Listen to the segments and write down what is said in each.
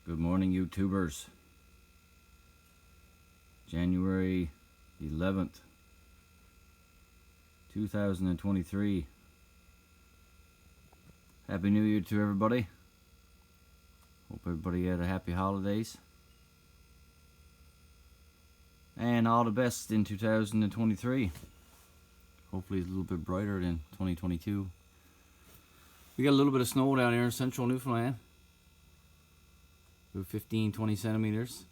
Good morning, YouTubers. January 11th, 2023. Happy New Year to everybody. Hope everybody had a happy holidays. And all the best in 2023. Hopefully it's a little bit brighter than 2022. We got a little bit of snow down here in central Newfoundland. About 15-20 centimeters.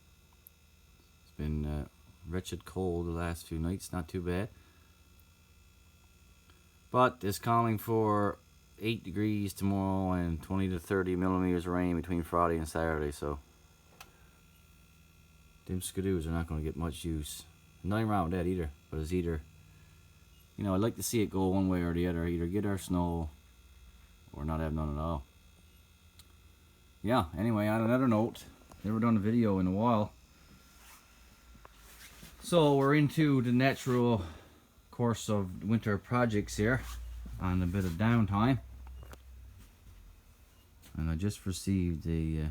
It's been wretched cold the last few nights, not too bad. But it's calling for 8 degrees tomorrow and 20 to 30 millimeters of rain between Friday and Saturday, so them skidoos are not going to get much use. Nothing wrong with that either, but it's either, you know, I'd like to see it go one way or the other. Either get our snow or not have none at all. Yeah, anyway, on another note, never done a video in a while. So we're into the natural course of winter projects here on a bit of downtime. And I just received a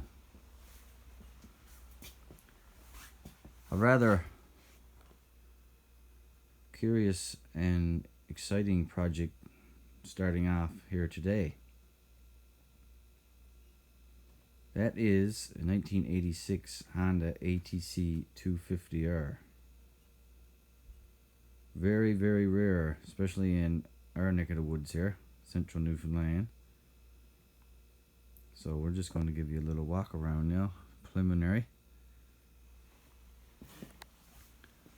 rather curious and exciting project starting off here today. That is a 1986 Honda ATC 250R. Very, very rare, especially in our neck of the woods here, central Newfoundland. So we're just going to give you a little walk around now, preliminary.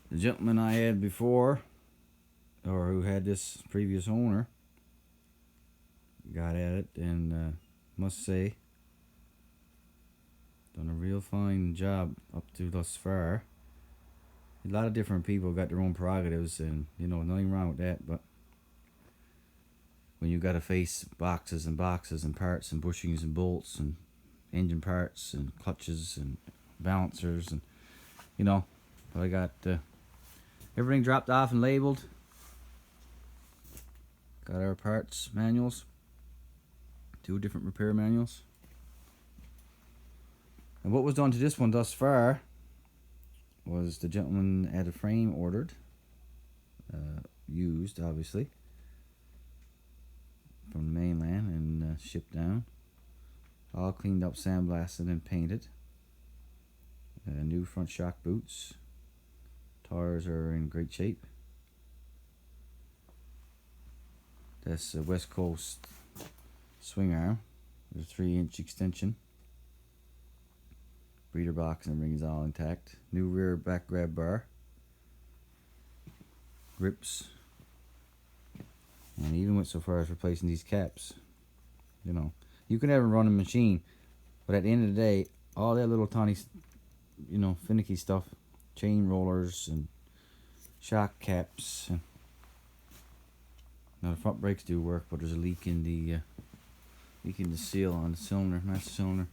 The gentleman I had before, or who had this previous owner, got at it and must say, done a real fine job up to thus far. A lot of different people got their own prerogatives, and you know, nothing wrong with that, but when you got to face boxes and boxes and parts and bushings and bolts and engine parts and clutches and balancers, and you know, but I got everything dropped off and labeled. Got our parts manuals, 2 different repair manuals. And what was done to this one thus far was the gentleman had a frame ordered, used obviously, from the mainland and shipped down. All cleaned up, sandblasted and painted. New front shock boots. Tires are in great shape. That's a West Coast swing arm with a 3-inch extension. Breeder box and everything is all intact. New rear back grab bar. Grips. And he even went so far as replacing these caps. You know, you can have a running machine, but at the end of the day, all that little tiny, you know, finicky stuff, chain rollers and shock caps. And now the front brakes do work, but there's a leak in the seal on the cylinder, master cylinder.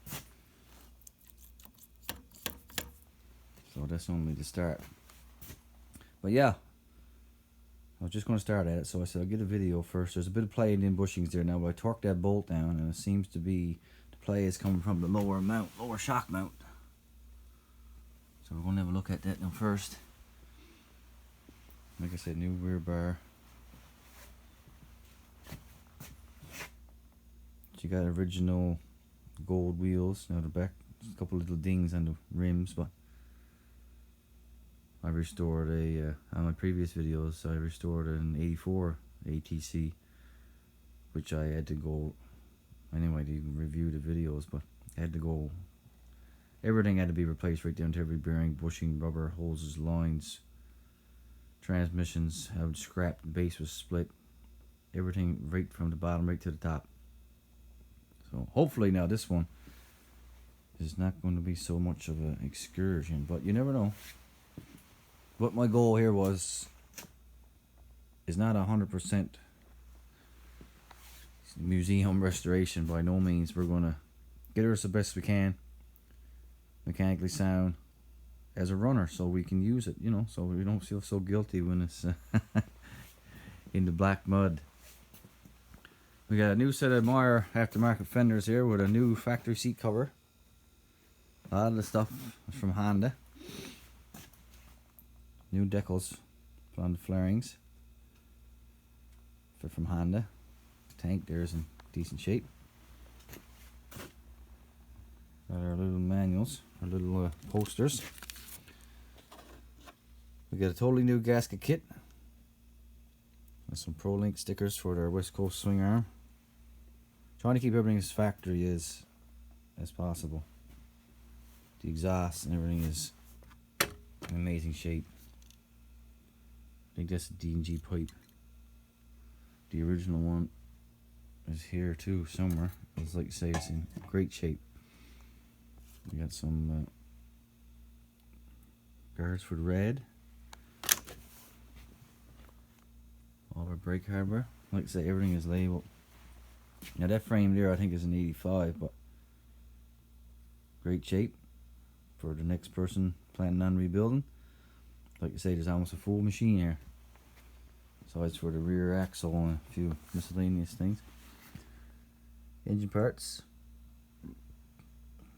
So that's only the start. But yeah, I was just going to start at it, so I said I'll get a video first. There's a bit of play in the bushings there now, but I torqued that bolt down, and it seems to be the play is coming from the lower shock mount. So we're going to have a look at that now first. Like I said, new rear bar. She got original gold wheels. Now the back, a couple little dings on the rims, but I restored on my previous videos, I restored an 84 ATC, which I had to go, anyway, to even review the videos, but I had to go, everything had to be replaced right down to every bearing, bushing, rubber, hoses, lines, transmissions, I was scrapped, the base was split, everything right from the bottom right to the top. So hopefully now this one is not going to be so much of an excursion, but you never know. What my goal here is not 100% museum restoration by no means. We're going to get her as the best we can, mechanically sound, as a runner, so we can use it, you know, so we don't feel so guilty when it's in the black mud. We got a new set of Meyer aftermarket fenders here with a new factory seat cover. A lot of the stuff is from Honda. New decals on the flarings. They're from Honda. The tank there is in decent shape. Got our little manuals, our little posters. We got a totally new gasket kit. With some ProLink stickers for their West Coast swing arm. Trying to keep everything as factory as possible. The exhaust and everything is in amazing shape. I think that's a D&G pipe. The original one is here too somewhere. It's like I say, it's in great shape. We got some guards for the red. All our brake hardware. Like I say, everything is labeled. Now that frame there I think is an 85, but great shape for the next person planning on rebuilding. Like I say, there's almost a full machine here. Besides for the rear axle and a few miscellaneous things. Engine parts.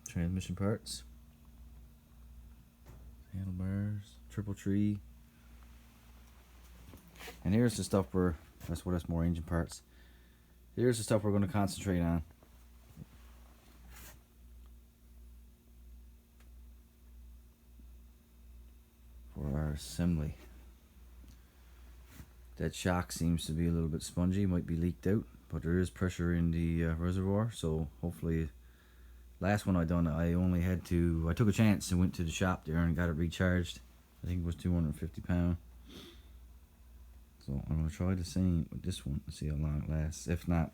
Transmission parts. Handlebars. Triple tree. And here's the stuff that's more engine parts. Here's the stuff we're going to concentrate on. For our assembly. That shock seems to be a little bit spongy, might be leaked out, but there is pressure in the reservoir, so hopefully. Last one I done, I took a chance and went to the shop there and got it recharged. I think it was £250. So I'm going to try the same with this one and see how long it lasts. If not,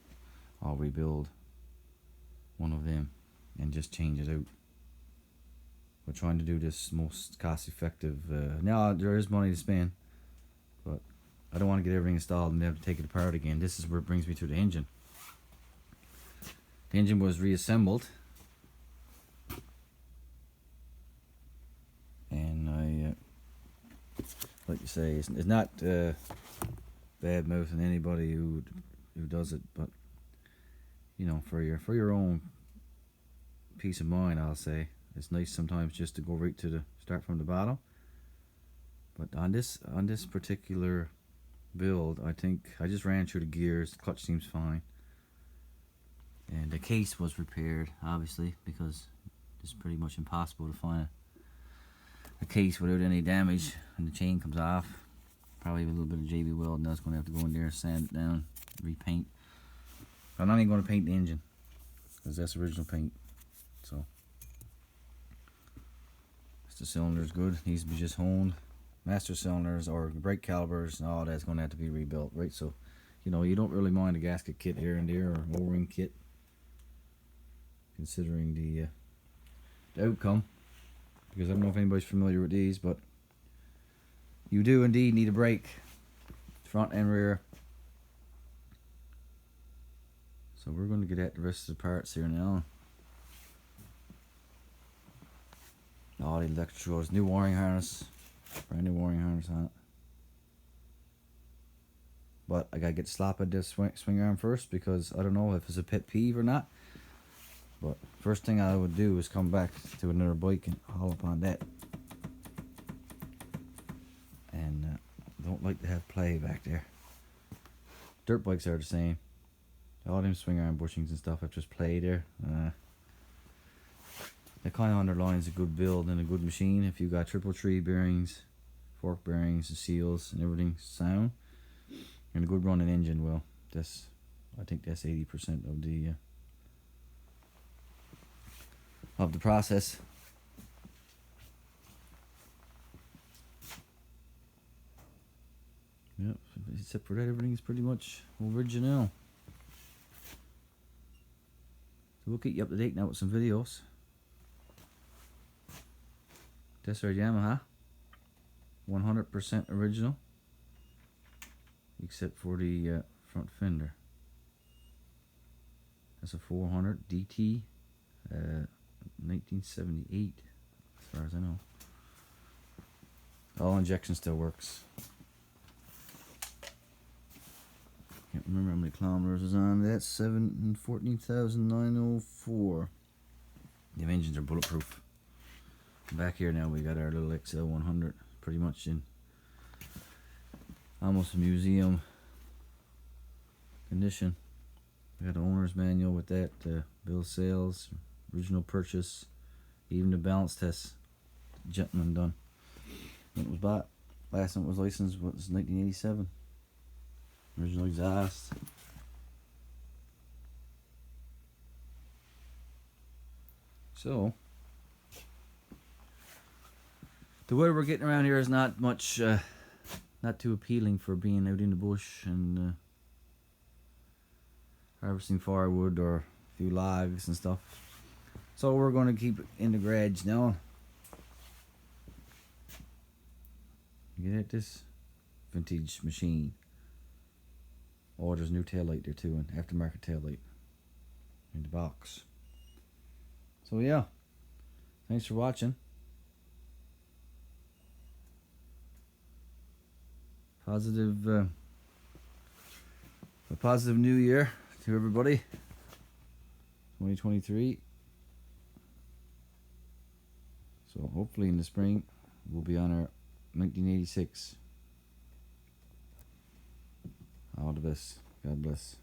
I'll rebuild one of them and just change it out. We're trying to do this most cost effective. Now there is money to spend, but I don't want to get everything installed and have to take it apart again. This is where it brings me to the engine. The engine was reassembled. And I, like you say, it's not bad mouthing anybody who does it, but you know, for your own peace of mind, I'll say it's nice sometimes just to go right to start from the bottom. But on this particular build, I think I just ran through the gears. The clutch seems fine, and the case was repaired, obviously, because it's pretty much impossible to find a case without any damage, and the chain comes off. Probably a little bit of JB Weld, and that's going to have to go in there, sand it down, repaint. I'm not even going to paint the engine because that's original paint. So the cylinder's good, needs to be just honed. Master cylinders or brake calipers and all that's going to have to be rebuilt, right? So, you know, you don't really mind a gasket kit here and there or O-ring kit, considering the outcome. Because I don't know if anybody's familiar with these, but you do indeed need a brake, front and rear. So we're going to get at the rest of the parts here now. All the electrodes, new wiring harness, brand new wiring harness on it. But I gotta get slap at this swing arm first, because I don't know if it's a pet peeve or not. But first thing I would do is come back to another bike and haul up on that. And don't like to have play back there. Dirt bikes are the same. All them swing arm bushings and stuff have just play there. That kind of underlines a good build and a good machine. If you got triple tree bearings, fork bearings, the seals, and everything sound, and a good running engine, well, I think that's 80% of the process. Yep, except for that, everything's pretty much original. So we'll keep you up to date now with some videos. That's our Yamaha, 100% original, except for the front fender. That's a 400 DT, 1978, as far as I know. All injection still works. Can't remember how many kilometers is on that. 14,904. The engines are bulletproof. Back here now we got our little XL100, pretty much in almost a museum condition. We got an owner's manual with that, bill of sales, original purchase, even the balance test gentleman done when it was bought. Last time it was licensed was 1987. Original exhaust. So the weather we're getting around here is not much, not too appealing for being out in the bush and harvesting firewood or a few logs and stuff. So we're going to keep it in the garage now. Get at this vintage machine. Oh, there's a new taillight there too, an aftermarket taillight in the box. So yeah, thanks for watching. A positive new year to everybody. 2023. So hopefully in the spring we'll be on our 1986. All the best. God bless.